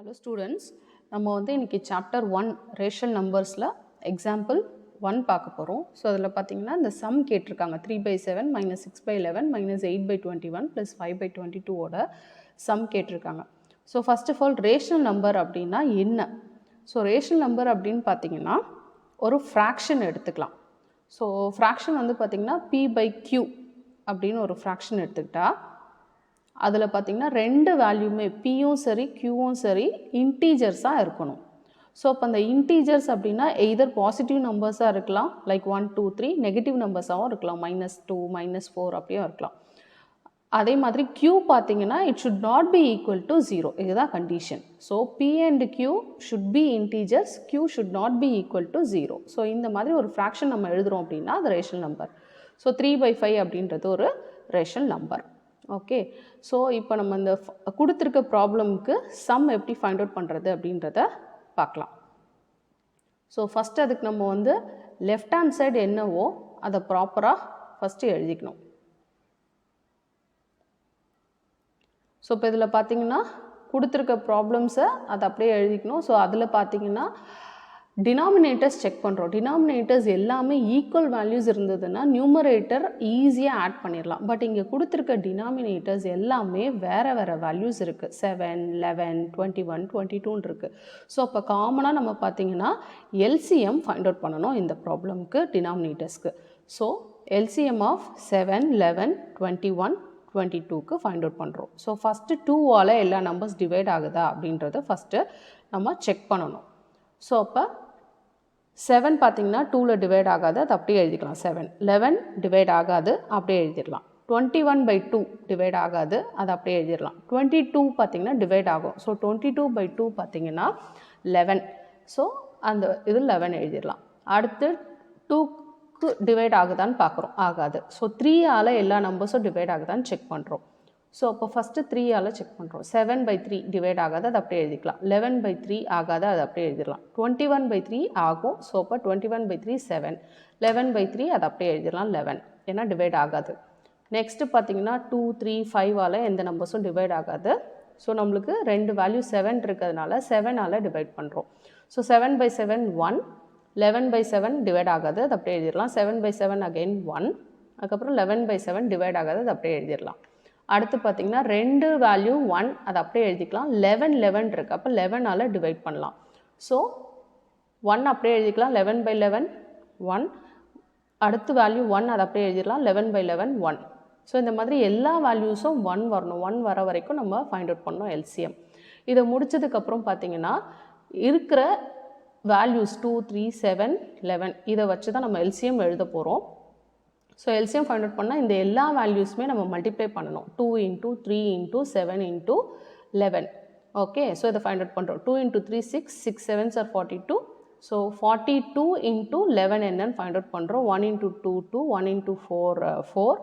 Hello students, நம்ம வந்து இன்னைக்கு chapter 1 rational numbersல example 1 பார்க்க போறோம். ஸோ அதில் பார்த்தீங்கன்னா இந்த sum கேட்டிருக்காங்க 3/7 minus 6/11 minus 8/21 plus 5/22 ஓட sum கேட்டிருக்காங்க. So first of all rational number அப்படின்னா என்ன? ஸோ ரேஷனல் நம்பர் அப்படின்னு பார்த்தீங்கன்னா ஒரு ஃப்ராக்ஷன் எடுத்துக்கலாம். ஸோ ஃப்ராக்ஷன் வந்து பார்த்தீங்கன்னா p/q அப்படின்னு ஒரு ஃப்ராக்ஷன் எடுத்துக்கிட்டா அதில் பார்த்திங்கன்னா ரெண்டு வேல்யூமே பியும் சரி க்யூவும் சரி இன்டீஜர்ஸாக இருக்கணும். ஸோ அப்போ அந்த இன்டீஜர்ஸ் அப்படின்னா எய்தர் பாசிட்டிவ் நம்பர்ஸாக இருக்கலாம் லைக் 1 2 3, நெகட்டிவ் நம்பர்ஸாகவும் இருக்கலாம் -2 -4 அப்படியும் இருக்கலாம். அதே மாதிரி க்யூ பார்த்திங்கன்னா it should not be equal to 0, இதுதான் condition. So p and q should be integers, q should not be equal to 0. So இந்த மாதிரி ஒரு ஃப்ராக்ஷன் நம்ம எழுதுகிறோம் அப்படின்னா அது ரேஷனல் நம்பர். ஸோ 3/5 அப்படின்றது ஒரு ரேஷனல் நம்பர். ஓகே, ஸோ இப்போ நம்ம இந்த கொடுத்துருக்க ப்ராப்ளம்க்கு சம் எப்படி ஃபைண்ட் அவுட் பண்ணுறது அப்படின்றத பார்க்கலாம். ஸோ ஃபஸ்ட்டு அதுக்கு நம்ம வந்து லெஃப்ட் ஹேண்ட் சைடு என்னவோ அதை ப்ராப்பராக ஃபஸ்ட்டு எழுதிக்கணும். ஸோ இப்போ இதில் பார்த்தீங்கன்னா கொடுத்துருக்க ப்ராப்ளம்ஸை அதை அப்படியே எழுதிக்கணும். ஸோ அதில் பார்த்தீங்கன்னா டினாமினேட்டர்ஸ் செக் பண்ணுறோம். டினாமினேட்டர்ஸ் எல்லாமே ஈக்குவல் வேல்யூஸ் இருந்ததுன்னா நியூமரேட்டர் ஈஸியாக ஆட் பண்ணிடலாம். பட் இங்கே கொடுத்துருக்க டினாமினேட்டர்ஸ் எல்லாமே வேறு வேறு வேல்யூஸ் இருக்குது. 7, 11, 21, 22 இருக்குது. ஸோ அப்போ காமனாக நம்ம பார்த்தீங்கன்னா எல்சிஎம் ஃபைண்ட் அவுட் பண்ணணும் இந்த ப்ராப்ளம்க்கு டினாமினேட்டர்ஸ்க்கு. ஸோ எல்சிஎம் ஆஃப் 7, 11, 21, 22க்கு ஃபைண்ட் அவுட் பண்ணுறோம். ஸோ ஃபஸ்ட்டு 2ஆல் எல்லா நம்பர்ஸ் டிவைட் ஆகுதா அப்படின்றத ஃபஸ்ட்டு நம்ம செக் பண்ணணும். ஸோ அப்போ 7 பார்த்திங்கன்னா 2ல் டிவைட் ஆகாது, அது அப்படியே எழுதிக்கலாம் 7. 11 டிவைட் ஆகாது, அப்படியே எழுதிடலாம். 21/2 டிவைட் ஆகாது, அது அப்படியே எழுதிடலாம். 22 பார்த்திங்கன்னா டிவைட் ஆகும். ஸோ 22/2 பார்த்திங்கன்னா 11. ஸோ அந்த இது 11 எழுதிடலாம். அடுத்து 2க்கு டிவைட் ஆகுதான்னு பார்க்குறோம், ஆகாது. ஸோ 3ஆல் எல்லா நம்பர்ஸும் டிவைட் ஆகுதான்னு செக் பண்ணுறோம். ஸோ அப்போ ஃபஸ்ட்டு 3ஆல் செக் பண்ணுறோம். 7/3 டிவைட் ஆகாது, அது அப்படியே எழுதிக்கலாம். 11/3 ஆகாது, அது அப்படியே எழுதிடலாம். 21/3 ஆகும். ஸோ அப்போ 21/3 7, 11/3 அது அப்படியே எழுதிடலாம் 11, ஏன்னா டிவைட் ஆகாது. நெக்ஸ்ட்டு பார்த்தீங்கன்னா 2, 3, 5ஆல் எந்த நம்பர்ஸும் டிவைட் ஆகாது. ஸோ நம்மளுக்கு ரெண்டு வேல்யூ 7 இருக்கிறதுனால 7ஆல் டிவைட் பண்ணுறோம். ஸோ 7/7 1, 11/7 டிவைட் ஆகாது, அது அப்படியே எழுதிடலாம். 7/7 அகெயின் 1, அதுக்கப்புறம் 11/7 டிவைட் ஆகாது, அது அப்படியே எழுதிடலாம். அடுத்து பார்த்திங்கன்னா ரெண்டு வேல்யூ 1, அதை அப்படியே எழுதிக்கலாம். 11 இருக்குது, அப்போ 11ஆல் டிவைட் பண்ணலாம். ஸோ 1 அப்படியே எழுதிக்கலாம். 11/11 1, அடுத்து வேல்யூ 1, அதை அப்படியே எழுதிடலாம். 11/11 1. ஸோ இந்த மாதிரி எல்லா வேல்யூஸும் 1 வரணும். 1 வர வரைக்கும் நம்ம ஃபைண்ட் அவுட் பண்ணோம் எல்சிஎம். இதை முடிச்சதுக்கப்புறம் பார்த்திங்கன்னா இருக்கிற வேல்யூஸ் 2, 3, 7, 11 இதை வச்சு தான் நம்ம எல்சிஎம் எழுத போகிறோம். ஸோ எல்சிஎம் ஃபைண்ட் அவுட் பண்ணால் இந்த எல்லா வேல்யூஸுமே நம்ம மல்டிப்ளை பண்ணணும். 2 × 3 × 7 × 11. ஓகே, ஸோ இதை ஃபைண்ட் அவுட் பண்ணுறோம். 2 × 3 6, 6 7s are 42. ஸோ 42 × 11 என்னன்னு ஃபைண்ட் அவுட் பண்ணுறோம். 1 × 2 2, 1 × 4 4,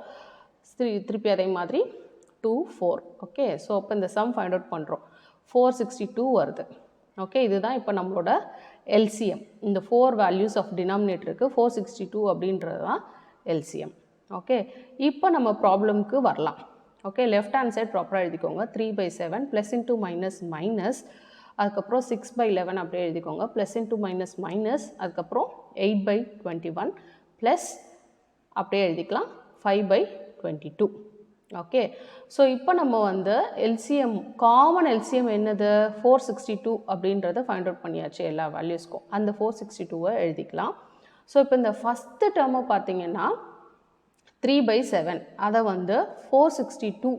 திருப்பி அதே மாதிரி 2 4. ஓகே, ஸோ அப்போ இந்த சம் ஃபைண்ட் அவுட் பண்ணுறோம். 462 வருது. ஓகே, இதுதான் இப்போ நம்மளோட எல்சிஎம். இந்த 4 வேல்யூஸ் ஆஃப் டினாமினேட்டருக்கு 462 அப்படின்றது தான் எல்சிஎம். ஓகே, இப்போ நம்ம ப்ராப்ளம்க்கு வரலாம். ஓகே, லெஃப்ட் ஹேண்ட் சைட் ப்ராப்பராக எழுதிக்கோங்க. 3/7 ப்ளஸ் இன்ட்டு மைனஸ் மைனஸ், அதுக்கப்புறம் 6/11 அப்படியே எழுதிக்கோங்க. ப்ளஸ் இன்ட்டு மைனஸ் மைனஸ், அதுக்கப்புறம் 8/21 ப்ளஸ் அப்படியே எழுதிக்கலாம் 5/22. ஓகே, ஸோ இப்போ நம்ம வந்து எல்சிஎம், காமன் எல்சிஎம் என்னது 462 அப்படின்றத ஃபைண்ட் அவுட் பண்ணியாச்சு எல்லா வேல்யூஸ்க்கும். அந்த 462வை எழுதிக்கலாம். ஸோ இப்போ இந்த ஃபஸ்ட்டு டேர்மை பார்த்தீங்கன்னா 3/7, அதை வந்து 462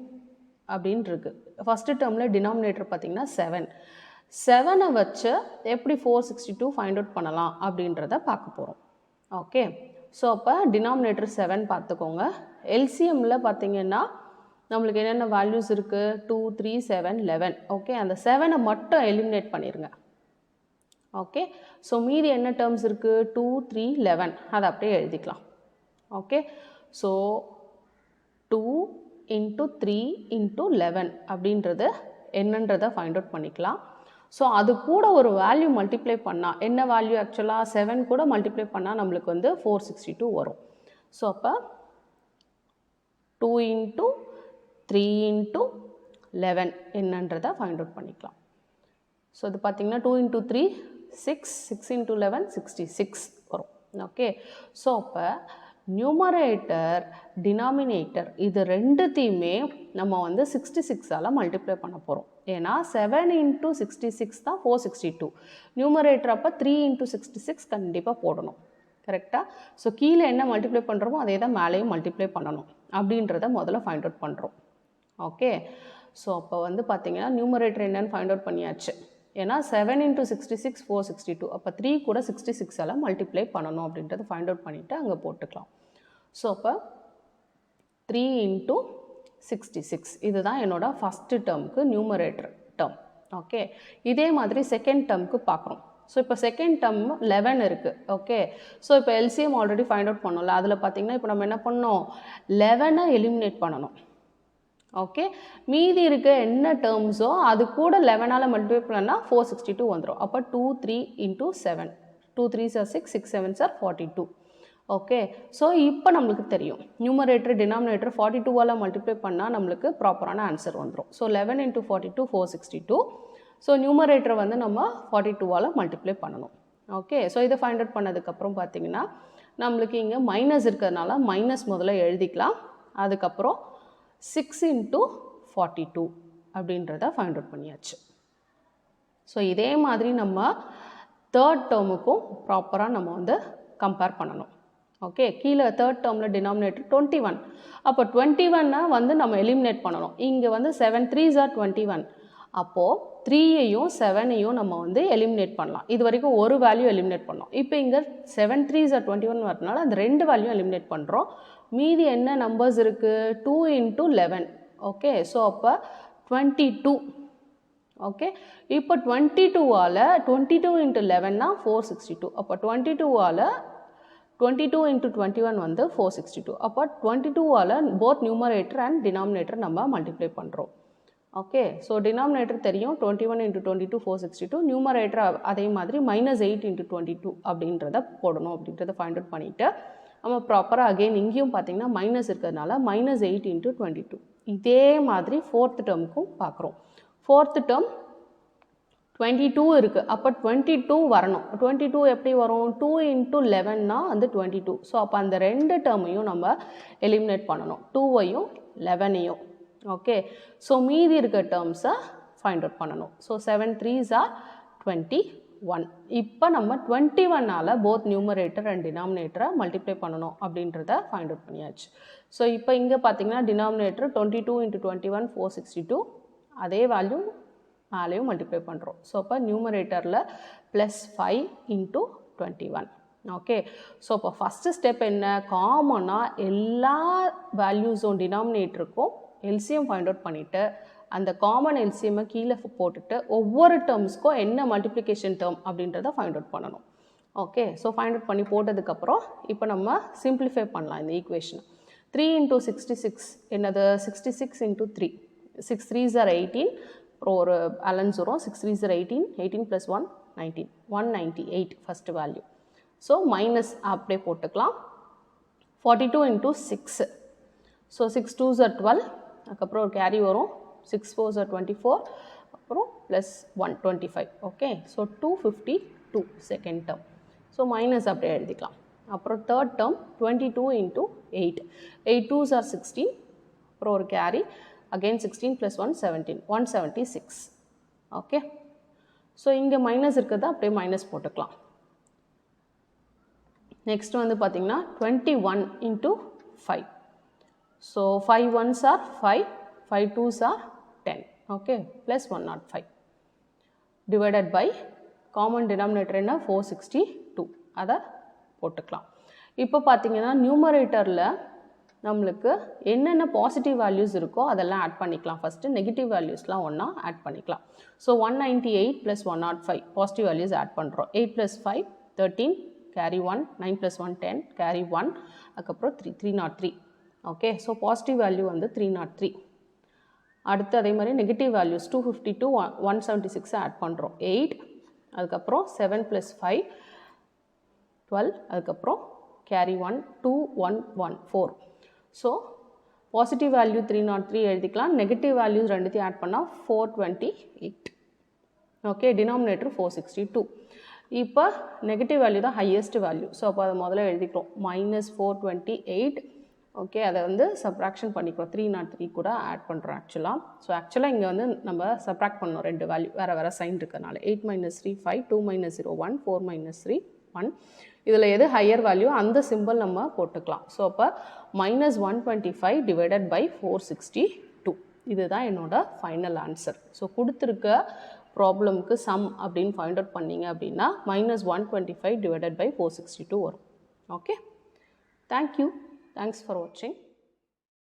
அப்படின்னு இருக்குது. ஃபஸ்ட்டு டேர்மில் டினாமினேட்டர் பார்த்தீங்கன்னா 7. 7ஐ வச்சு எப்படி 462 ஃபைண்ட் அவுட் பண்ணலாம் அப்படின்றத பார்க்க போகிறோம். ஓகே, ஸோ அப்போ டினாமினேட்டர் 7 பார்த்துக்கோங்க. எல்சிஎம்மில் பார்த்தீங்கன்னா நம்மளுக்கு என்னென்ன வேல்யூஸ் இருக்குது? 2, 3, 7, 11. ஓகே, அந்த 7ஐ மட்டும் எலிமினேட் பண்ணிடுங்க. ஓகே, ஸோ மீதி என்ன டேர்ம்ஸ் இருக்குது? 2, 3, 11, அதை அப்படியே எழுதிக்கலாம். ஓகே, ஸோ 2 × 3 × 11 அப்படின்றது என்னன்றதை ஃபைண்ட் அவுட் பண்ணிக்கலாம். ஸோ அது கூட ஒரு வேல்யூ மல்டிப்ளை பண்ணால் என்ன வேல்யூ? ஆக்சுவலாக 7 கூட மல்டிப்ளை பண்ணால் நம்மளுக்கு வந்து 462 வரும். ஸோ அப்போ 2 × 3 × 11 என்னன்றதை ஃபைண்ட் அவுட் பண்ணிக்கலாம். ஸோ இது பார்த்தீங்கன்னா 2 into 3 6, 6 into 11 66 வரும். ஓகே, ஸோ அப்போ நியூமரேட்டர் டினாமினேட்டர் இது ரெண்டுத்தையுமே நம்ம வந்து 66ஆல் மல்டிப்ளை பண்ண போகிறோம். ஏன்னா 7 into 66 தான் 462. நியூமரேட்டர் அப்போ 3 into 66 கண்டிப்பாக போடணும். கரெக்டாக? ஸோ கீழே என்ன மல்டிப்ளை பண்ணுறோமோ அதே தான் மேலேயும் மல்டிப்ளை பண்ணணும் அப்படின்றத முதல்ல ஃபைண்ட் அவுட் பண்ணுறோம். ஓகே, ஸோ அப்போ வந்து பார்த்தீங்கன்னா நியூமரேட்டர் என்னன்னு ஃபைண்ட் அவுட் பண்ணியாச்சு. ஏன்னா 7 into 66 462, அப்போ 3 கூட 66ஆல் மல்டிப்ளை பண்ணணும் அப்படின்றத ஃபைண்ட் அவுட் பண்ணிவிட்டு அங்கே போட்டுக்கலாம். ஸோ அப்போ 3 into 66 இதுதான் என்னோட ஃபஸ்ட்டு டேர்முக்கு நியூமரேட்டர் டேர்ம். ஓகே, இதே மாதிரி செகண்ட் டேர்முக்கு பார்க்குறோம். ஸோ இப்போ செகண்ட் டேர்ம் 11 இருக்குது. ஓகே, ஸோ இப்போ எல்சிஎம் ஆல்ரெடி ஃபைண்ட் அவுட் பண்ணோம்ல, அதில் பார்த்தீங்கன்னா இப்போ நம்ம என்ன பண்ணோம், 11 எலிமினேட் பண்ணணும். ஓகே, மீதி இருக்க என்ன டேர்ம்ஸோ அது கூட 11ஆல் மல்டிப்ளை பண்ணால் 462 வந்துடும். அப்போ 2 3 into 7, 2 3s are 6, 6 7s are 42. Okay, so இப்போ நம்மளுக்கு தெரியும் நியூமரேட்டர் டினாமினேட்டர் 42ஆல் மல்டிப்ளை பண்ணால் நம்மளுக்கு ப்ராப்பரான ஆன்சர் வந்துடும். So 11 into 42 462. ஸோ நியூமரேட்டரை வந்து நம்ம 42ஆல் மல்டிப்ளை பண்ணணும். ஓகே, ஸோ இதை ஃபைண்ட் அவுட் பண்ணதுக்கப்புறம் பார்த்தீங்கன்னா நம்மளுக்கு இங்கே மைனஸ் இருக்கிறதுனால மைனஸ் முதல்ல எழுதிக்கலாம். அதுக்கப்புறம் 6 into 42 அப்படின்றத ஃபைண்ட் அவுட் பண்ணியாச்சு. ஸோ இதே மாதிரி நம்ம தேர்ட் டேர்முக்கும் ப்ராப்பராக நம்ம வந்து கம்பேர் பண்ணணும். ஓகே, கீழே தேர்ட் டேர்மில் டினாமினேட்டர் 21, அப்போ 21 வந்து நம்ம எலிமினேட் பண்ணணும். இங்கே வந்து 7 3s are 21, அப்போது 3ஐயும் 7ஐயும் நம்ம வந்து எலிமினேட் பண்ணலாம். இது வரைக்கும் ஒரு வேல்யூ எலிமினேட் பண்ணோம். இப்போ இங்கே 7 3s are 21 வரதுனால அந்த ரெண்டு வேல்யூ எலிமினேட் பண்ணுறோம். மீதி என்ன நம்பர்ஸ் இருக்குது, 2 into 11. ஓகே, ஸோ அப்போ 22. ஓகே, இப்போ 22ஆல் 22 into 11னா 462. அப்போ 22ஆல் 22 into 21 வந்து 462. அப்போ 22ஆல் போத் நியூமரேட்டர் அண்ட் டினாமினேட்டர் நம்ம மல்டிப்ளை பண்ணுறோம். ஓகே, ஸோ டினாமினேட்டர் தெரியும் 21 into 22 462. நியூமரேட்டர் அதே மாதிரி -8 into 22 அப்படின்றத போடணும். அப்படின்றத ஃபைண்ட் அவுட் பண்ணிவிட்டு நம்ம ப்ராப்பராக அகெயின் இங்கேயும் பார்த்தீங்கன்னா மைனஸ் இருக்கிறதுனால -8 into 22. இதே மாதிரி ஃபோர்த் டேர்முக்கும் பார்க்குறோம். ஃபோர்த்து டேர்ம் 22 இருக்குது. அப்போ 22 வரணும். 22 எப்படி வரும், 2 into 11னா வந்து 22. ஸோ அப்போ அந்த ரெண்டு டேர்மையும் நம்ம எலிமினேட் பண்ணணும், 2ஐயும் 11ஐயும். ஓகே, ஸோ மீதி இருக்க டேர்ம்ஸை ஃபைண்ட் அவுட் பண்ணணும். So 7 3s are 21. இப்போ நம்ம 21ஆல் போத் நியூமரேட்டர் அண்ட் டினாமினேட்டரை மல்டிப்ளை பண்ணணும் அப்படின்றத ஃபைண்ட் அவுட் பண்ணியாச்சு. ஸோ இப்போ இங்கே பார்த்தீங்கன்னா டினாமினேட்டர் 22 into 21 462, அதே வேல்யூ மேலேயும் மல்டிப்ளை பண்ணுறோம். ஸோ அப்போ நியூமரேட்டரில் +5 into 21. ஓகே, ஸோ இப்போ ஃபஸ்ட்டு ஸ்டெப் என்ன, காமனாக எல்லா வேல்யூஸும் டினாமினேட்டருக்கும் எல்சிஎம் ஃபைண்ட் அவுட் பண்ணிவிட்டு அந்த காமன் எல்சிஎம்மை கீழே போட்டுட்டு ஒவ்வொரு டேர்ம்ஸ்க்கும் என்ன மல்டிப்ளிகேஷன் டேர்ம் அப்படின்றத ஃபைண்ட் அவுட் பண்ணணும். ஓகே, ஸோ ஃபைண்ட் அவுட் பண்ணி போட்டதுக்கப்புறம் இப்போ நம்ம சிம்பிளிஃபை பண்ணலாம் இந்த ஈக்குவேஷன். 3 into 66 என்னது, 66 into 3, 6 3s are 18, அப்புறம் ஒரு அலன்ஸ் வரும், 6 3s are 18, 18 + 1 19, 198 first value. So minus அப்படியே போட்டுக்கலாம். 42 into 6, ஸோ 6 2s are 12, அதுக்கப்புறம் ஒரு கேரி வரும், 6 4s are 24, அப்புறம் +1 25. Okay, so 252 second term. So minus அப்படியே எழுதிக்கலாம். அப்புறம் third term 22 into 8, 8 2s are 16, அப்புறம் ஒரு கேரி, அகெயின் 16 + 1 17, 176. ஓகே, ஸோ இங்கே மைனஸ் இருக்கிறத அப்படியே மைனஸ் போட்டுக்கலாம். நெக்ஸ்ட் வந்து பார்த்தீங்கன்னா 21 into 5, so 5 1s are 5, 5 2s are 10. Okay, +105 divided by common denominator என்ன 462, அதை போட்டுக்கலாம். இப்போ பார்த்தீங்கன்னா நியூமரேட்டரில் நம்மளுக்கு என்னென்ன பாசிட்டிவ் வேல்யூஸ் இருக்கோ அதெல்லாம் ஆட் பண்ணிக்கலாம். ஃபஸ்ட்டு நெகட்டிவ் வேல்யூஸ்லாம் ஒன்றா ஆட் பண்ணிக்கலாம். ஸோ 198 + 105 பாசிட்டிவ் வேல்யூஸ் ஆட் பண்ணுறோம். 8 + 5 13, கேரி 1, 9 + 1 10, கேரி 1, அதுக்கப்புறம் 3 303. ஓகே, ஸோ பாசிட்டிவ் வேல்யூ வந்து 303. அடுத்து அதே மாதிரி நெகட்டிவ் வேல்யூஸ் 252 176 ஆட் பண்ணுறோம். 8, அதுக்கப்புறம் 7 + 5 12, அதுக்கப்புறம் கேரி 1 2 1 1 4. ஸோ பாசிட்டிவ் வேல்யூ 303 எழுதிக்கலாம். நெகட்டிவ் வேல்யூஸ் ரெண்டுத்தையும் ஆட் பண்ணால் 428. Okay, denominator 462. இப்போ நெகட்டிவ் வேல்யூ தான் ஹையஸ்ட் வேல்யூ. ஸோ அப்போ அதை முதல்ல எழுதிக்கிறோம் -428. ஓகே, அதை வந்து சப்ராக்ஷன் பண்ணிக்கிறோம். 303 கூட ஆட் பண்ணுறோம் ஆக்சுவலாக. ஸோ ஆக்சுவலாக இங்கே வந்து நம்ம சப்ராக்ட் பண்ணோம், ரெண்டு வேல்யூ வேறு வேறு சைன் இருக்கிறனால. 8 - 3 5, 2 - 0 1, 4 - 3 1. இதில் எது ஹையர் வேல்யூ அந்த சிம்பிள் நம்ம போட்டுக்கலாம். ஸோ அப்போ -125 டிவைடட் பை 462. இதுதான் என்னோட ஃபைனல் ஆன்சர். ஸோ கொடுத்துருக்க ப்ராப்ளம்க்கு சம் அப்படின்னு ஃபைண்ட் அவுட் பண்ணிங்க அப்படின்னா -125 டிவைடட் பை 462 வரும். Okay, thank you. Thanks for watching.